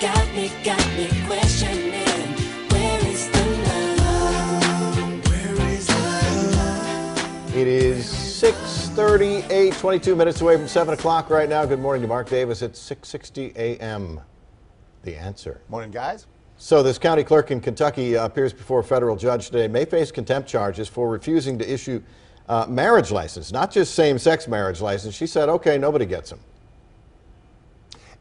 got me questioning, where is the love? Where is the love? It is 6:38, 22 minutes away from 7 o'clock right now. Good morning to Mark Davis at 6:60 a.m. The Answer. Morning, guys. So this county clerk in Kentucky appears before a federal judge today, may face contempt charges for refusing to issue marriage license, not just same-sex marriage license. She said, okay, nobody gets them.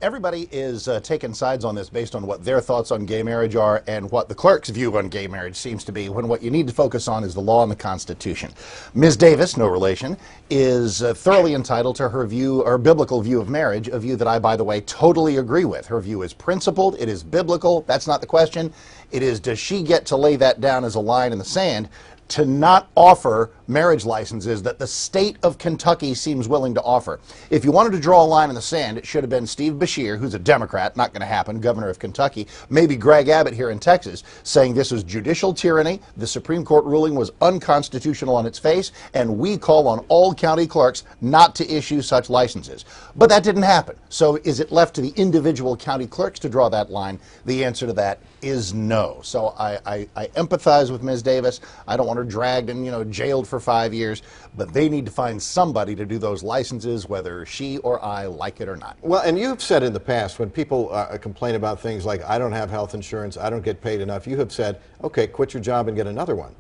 Everybody is taking sides on this based on what their thoughts on gay marriage are and what the clerk's view on gay marriage seems to be, when what you need to focus on is the law and the Constitution. Ms. Davis, no relation, is thoroughly entitled to her view, or biblical view of marriage, a view that I, by the way, totally agree with. Her view is principled, it is biblical, that's not the question. It is, does she get to lay that down as a line in the sand to not offer marriage licenses that the state of Kentucky seems willing to offer? If you wanted to draw a line in the sand, it should have been Steve Beshear, who's a Democrat, not going to happen, governor of Kentucky, maybe Greg Abbott here in Texas, saying this was judicial tyranny, the Supreme Court ruling was unconstitutional on its face, and we call on all county clerks not to issue such licenses. But that didn't happen. So is it left to the individual county clerks to draw that line? The answer to that is no. So I empathize with Ms. Davis. I don't want her dragged and jailed for 5 years, but they need to find somebody to do those licenses, whether she or I like it or not. Well, and you've said in the past, when people complain about things like, I don't have health insurance, I don't get paid enough, you have said, okay, quit your job and get another one.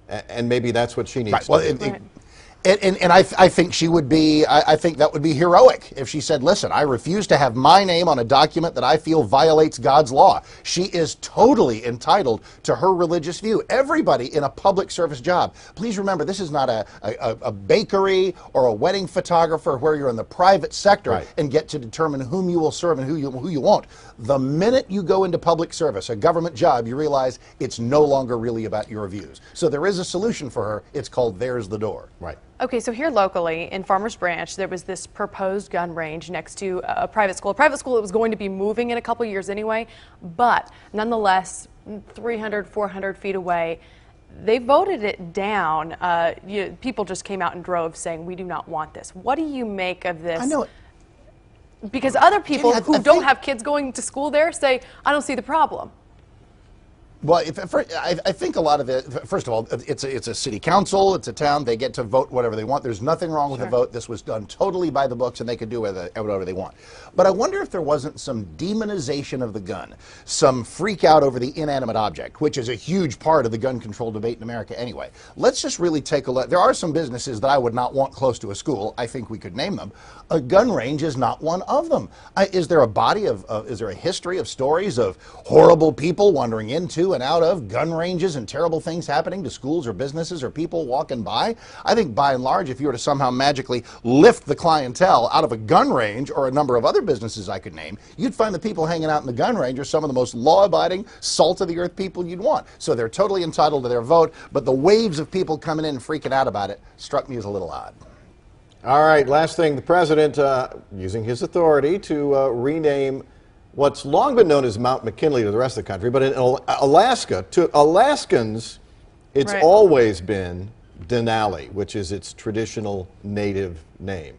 And maybe that's what she needs to do. And I think she would be, I think that would be heroic if she said, listen, I refuse to have my name on a document that I feel violates God's law. She is totally entitled to her religious view. Everybody in a public service job, please remember, this is not a bakery or a wedding photographer where you're in the private sector and get to determine whom you will serve and who you won't. The minute you go into public service, a government job, you realize it's no longer really about your views. So there is a solution for her. It's called There's the Door. Right. Okay, so here locally in Farmers Branch, there was this proposed gun range next to a private school. A private school that was going to be moving in a couple years anyway, but nonetheless, 300, 400 feet away, they voted it down. People just came out in droves saying, we do not want this. What do you make of this? I know it. Because other people who don't have kids going to school there say, I don't see the problem. Well, I think a lot of it, first of all, it's a city council, it's a town, they get to vote whatever they want. There's nothing wrong with the vote. This was done totally by the books, and they could do whatever they want. But I wonder if there wasn't some demonization of the gun, some freak out over the inanimate object, which is a huge part of the gun control debate in America anyway. Let's just really take a look. There are some businesses that I would not want close to a school. I think we could name them. A gun range is not one of them. Is there a body is there a history of stories of horrible people wandering into and out of gun ranges and terrible things happening to schools or businesses or people walking by? I think by and large, if you were to somehow magically lift the clientele out of a gun range or a number of other businesses I could name, you'd find the people hanging out in the gun range are some of the most law-abiding, salt-of-the-earth people you'd want. So they're totally entitled to their vote, but the waves of people coming in and freaking out about it struck me as a little odd. All right, last thing, the president using his authority to rename what's long been known as Mount McKinley to the rest of the country, but in Alaska, to Alaskans, it's always been Denali, which is its traditional native name.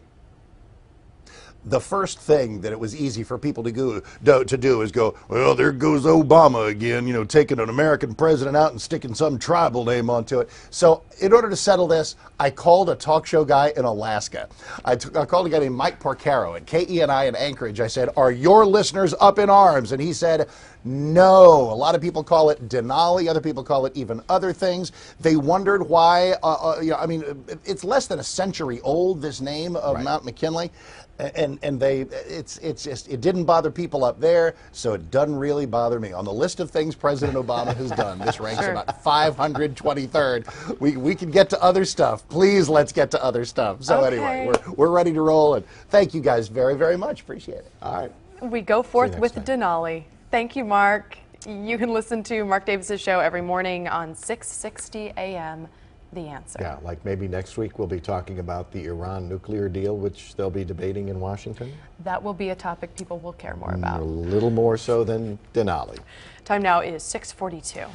The first thing that it was easy for people to do is go, well, there goes Obama again, taking an American president out and sticking some tribal name onto it. So in order to settle this, I called a talk show guy in Alaska. I called a guy named Mike Porcaro at KENI in Anchorage. I said, are your listeners up in arms? And he said, no. A lot of people call it Denali. Other people call it even other things. They wondered why, it's less than a century old, this name of Mount McKinley. And it didn't bother people up there, so it doesn't really bother me. On the list of things President Obama has done, this ranks about 523rd. We can get to other stuff. Please, let's get to other stuff. So anyway, we're ready to roll, and thank you guys very, very much. Appreciate it. All right. We go forth with Denali. Thank you, Mark. You can listen to Mark Davis's show every morning on 6:60 a.m. The Answer. Yeah, like maybe next week we'll be talking about the Iran nuclear deal, which they'll be debating in Washington. That will be a topic people will care more about. A little more so than Denali. Time now is 6:42.